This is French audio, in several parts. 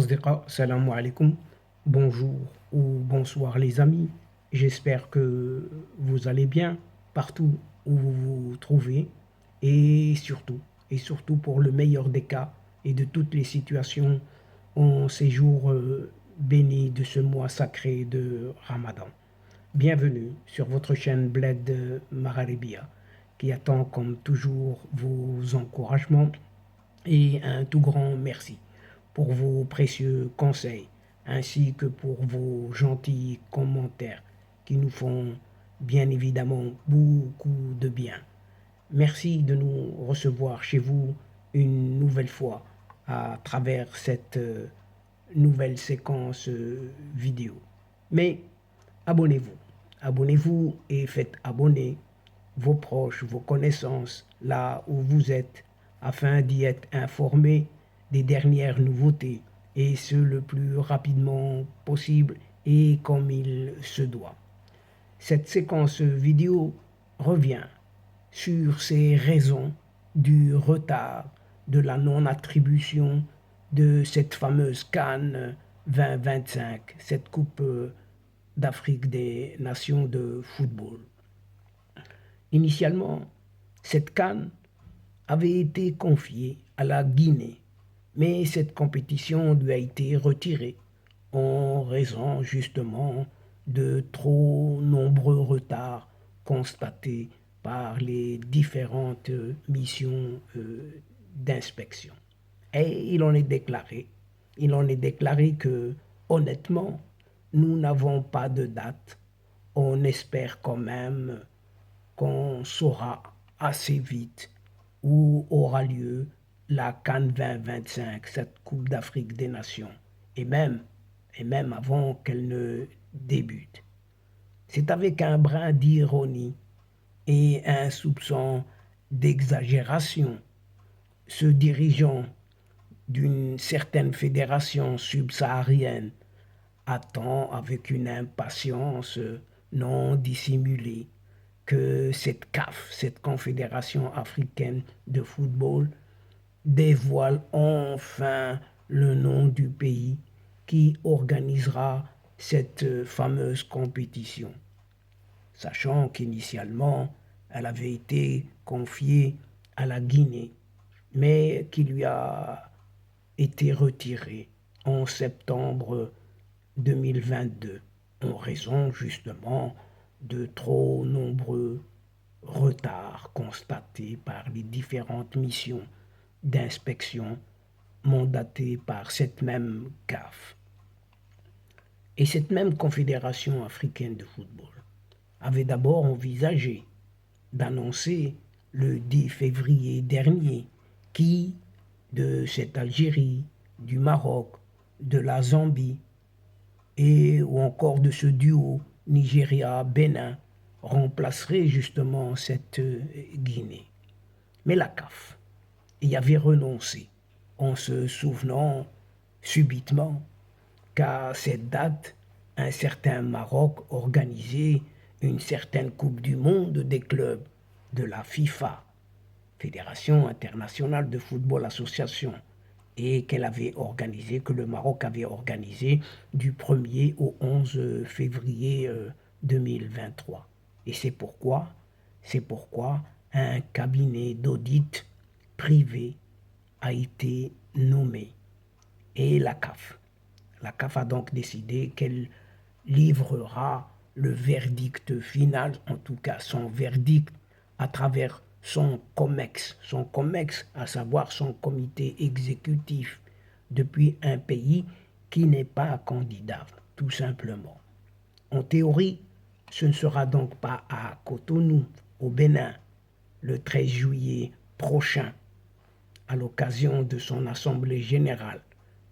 Asdiqa, salam alaikum, bonjour ou bonsoir les amis. J'espère que vous allez bien partout où vous vous trouvez et surtout pour le meilleur des cas et de toutes les situations en ces jours bénis de ce mois sacré de Ramadan. Bienvenue sur votre chaîne Bled Magharibia qui attend comme toujours vos encouragements et un tout grand merci pour vos précieux conseils ainsi que pour vos gentils commentaires qui nous font bien évidemment beaucoup de bien. Merci de nous recevoir chez vous une nouvelle fois à travers cette nouvelle séquence vidéo. Mais abonnez-vous, abonnez-vous et faites abonner vos proches, vos connaissances là où vous êtes afin d'y être informés des dernières nouveautés et ce le plus rapidement possible et comme il se doit. Cette séquence vidéo revient sur ces raisons du retard de la non-attribution de cette fameuse CAN 2025, cette Coupe d'Afrique des Nations de football. Initialement, cette CAN avait été confiée à la Guinée, mais cette compétition lui a été retirée en raison justement de trop nombreux retards constatés par les différentes missions d'inspection. Et il en est déclaré que honnêtement, nous n'avons pas de date. On espère quand même qu'on saura assez vite où aura lieu la CAN 2025, cette Coupe d'Afrique des Nations, et même, et même avant qu'elle ne débute. C'est avec un brin d'ironie et un soupçon d'exagération, ce dirigeant d'une certaine fédération subsaharienne attend avec une impatience non dissimulée que cette CAF, cette Confédération africaine de football, dévoile enfin le nom du pays qui organisera cette fameuse compétition, sachant qu'initialement elle avait été confiée à la Guinée, mais qui lui a été retirée en septembre 2022 en raison justement de trop nombreux retards constatés par les différentes missions d'inspection mandatées par cette même CAF. Et cette même Confédération africaine de football avait d'abord envisagé d'annoncer le 10 février dernier qui, de cette Algérie, du Maroc, de la Zambie ou encore de ce duo Nigeria-Bénin remplacerait justement cette Guinée. Mais la CAF y avait renoncé en se souvenant subitement qu'à cette date, un certain Maroc organisait une certaine Coupe du Monde des clubs de la FIFA, Fédération internationale de football association, et que le Maroc avait organisé du 1er au 11 février 2023. Et c'est pourquoi un cabinet d'audit privé a été nommé. Et la CAF. La CAF a donc décidé qu'elle livrera le verdict final, en tout cas son verdict, à travers son COMEX, à savoir son comité exécutif, depuis un pays qui n'est pas candidat, tout simplement. En théorie, ce ne sera donc pas à Cotonou, au Bénin, le 13 juillet prochain, à l'occasion de son assemblée générale,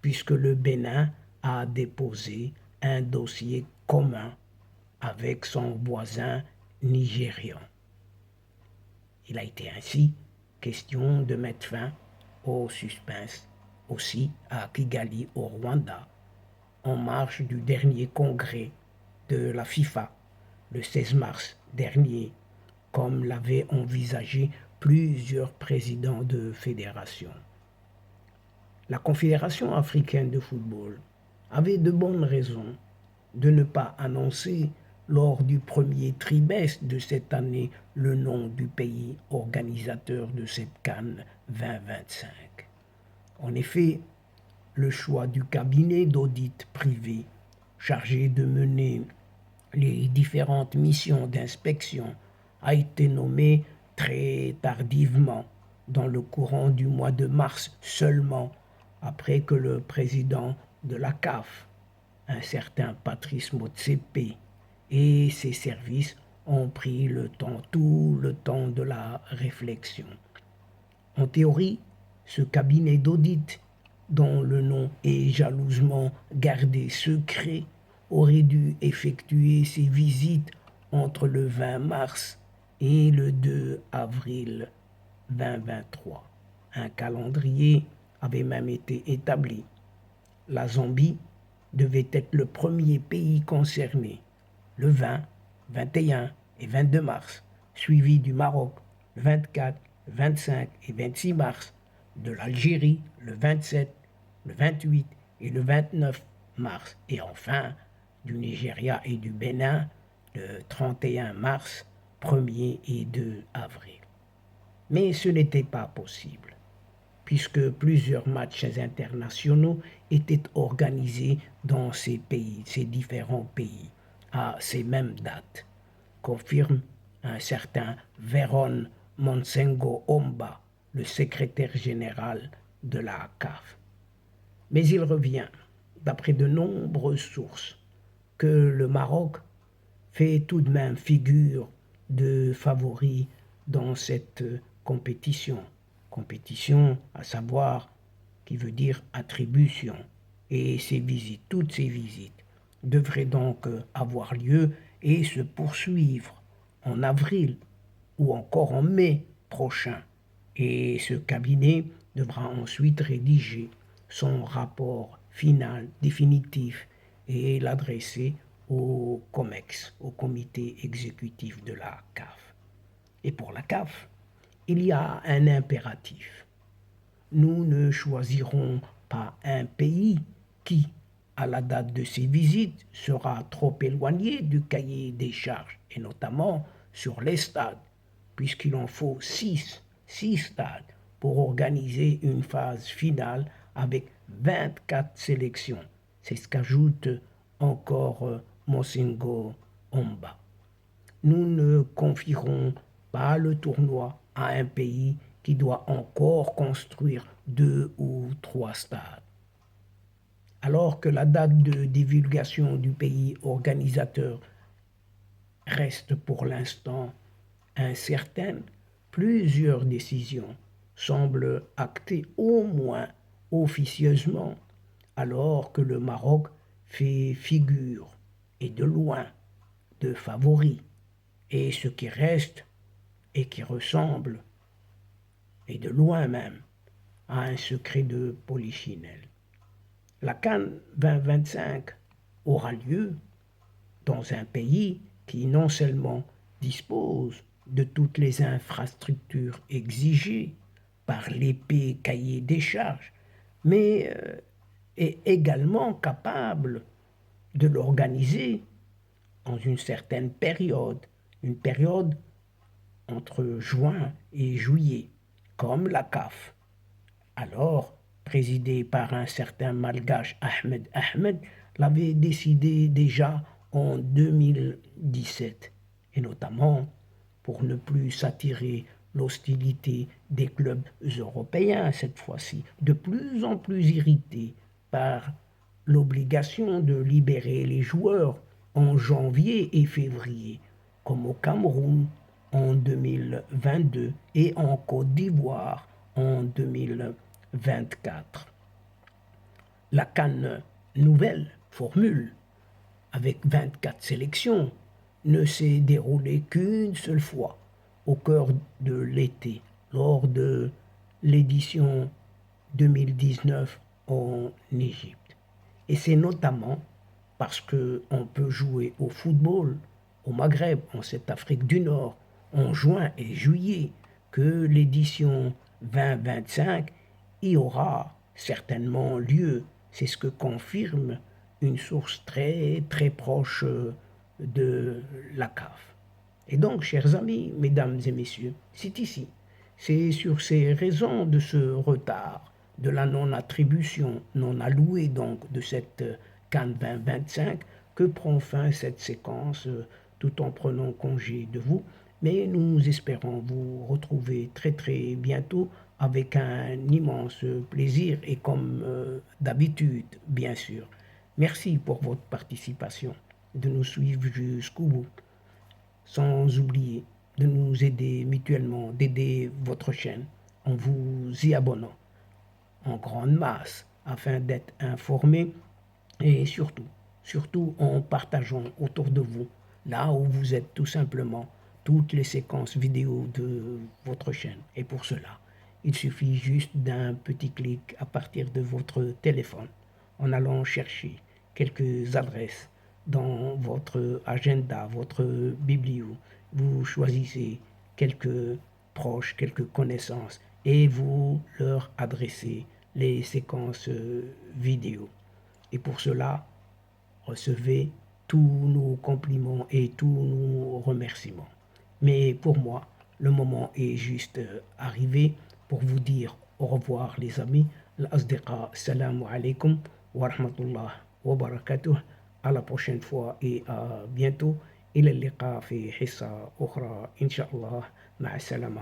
puisque le Bénin a déposé un dossier commun avec son voisin nigérian. Il a été ainsi question de mettre fin au suspense aussi à Kigali au Rwanda, en marge du dernier congrès de la FIFA le 16 mars dernier, comme l'avaient envisagé plusieurs présidents de fédération. La Confédération africaine de football avait de bonnes raisons de ne pas annoncer lors du premier trimestre de cette année le nom du pays organisateur de cette CAN 2025. En effet, le choix du cabinet d'audit privé chargé de mener les différentes missions d'inspection a été nommé très tardivement, dans le courant du mois de mars seulement, après que le président de la CAF, un certain Patrice Motsepe, et ses services ont pris tout le temps de la réflexion. En théorie, ce cabinet d'audit, dont le nom est jalousement gardé secret, aurait dû effectuer ses visites entre le 20 mars et le 2 avril 2023. Un calendrier avait même été établi. La Zambie devait être le premier pays concerné, le 20, 21 et 22 mars, suivi du Maroc le 24, 25 et 26 mars, de l'Algérie le 27, le 28 et le 29 mars, et enfin du Nigeria et du Bénin le 31 mars, 1er et 2 avril. Mais ce n'était pas possible, puisque plusieurs matchs internationaux étaient organisés dans ces différents pays, à ces mêmes dates, confirme un certain Veron Monsengo Omba, le secrétaire général de la CAF. Mais il revient, d'après de nombreuses sources, que le Maroc fait tout de même figure de favori dans cette compétition. Compétition, à savoir, qui veut dire attribution. Et toutes ces visites, devraient donc avoir lieu et se poursuivre en avril ou encore en mai prochain. Et ce cabinet devra ensuite rédiger son rapport final, définitif, et l'adresser au COMEX, au comité exécutif de la CAF. Et pour la CAF, il y a un impératif. Nous ne choisirons pas un pays qui, à la date de ses visites, sera trop éloigné du cahier des charges, et notamment sur les stades, puisqu'il en faut 6 stades pour organiser une phase finale avec 24 sélections. C'est ce qu'ajoute encore Monsengo Omba. Nous ne confierons pas le tournoi à un pays qui doit encore construire 2 ou 3 stades. Alors que la date de divulgation du pays organisateur reste pour l'instant incertaine, plusieurs décisions semblent actées au moins officieusement, alors que le Maroc fait figure, et de loin, de favori, et ce qui reste et qui ressemble, et de loin même, à un secret de polichinelle. La CAN 2025 aura lieu dans un pays qui non seulement dispose de toutes les infrastructures exigées par l'épais cahier des charges, mais est également capable de l'organiser en une certaine période, une période entre juin et juillet, comme la CAF. Alors, présidé par un certain malgache Ahmed, l'avait décidé déjà en 2017, et notamment pour ne plus s'attirer l'hostilité des clubs européens cette fois-ci, de plus en plus irrités par l'obligation de libérer les joueurs en janvier et février, comme au Cameroun en 2022 et en Côte d'Ivoire en 2024. La CAN nouvelle formule, avec 24 sélections, ne s'est déroulée qu'une seule fois, au cœur de l'été, lors de l'édition 2019 en Égypte. Et c'est notamment parce qu'on peut jouer au football au Maghreb, en cette Afrique du Nord, en juin et juillet, que l'édition 2025 y aura certainement lieu. C'est ce que confirme une source très très proche de la cave. Et donc, chers amis, mesdames et messieurs, c'est ici. C'est sur ces raisons de ce retard, de la non-attribution, non allouée donc de cette CAN 2025 que prend fin cette séquence tout en prenant congé de vous. Mais nous espérons vous retrouver très très bientôt avec un immense plaisir et comme d'habitude, bien sûr. Merci pour votre participation, de nous suivre jusqu'au bout sans oublier de nous aider mutuellement, d'aider votre chaîne en vous y abonnant en grande masse afin d'être informé et surtout en partageant autour de vous, là où vous êtes tout simplement, toutes les séquences vidéo de votre chaîne. Et pour cela, il suffit juste d'un petit clic à partir de votre téléphone en allant chercher quelques adresses dans votre agenda, votre biblio. Vous choisissez quelques proches, quelques connaissances et vous leur adressez les séquences vidéo. Et pour cela, recevez tous nos compliments et tous nos remerciements. Mais pour moi, le moment est juste arrivé pour vous dire au revoir les amis. L'asdiqa, salam alaikum wa rahmatullah wa barakatuh. À la prochaine fois et à bientôt. إلى اللقاء في حصة أخرى إن شاء الله مع السلامة.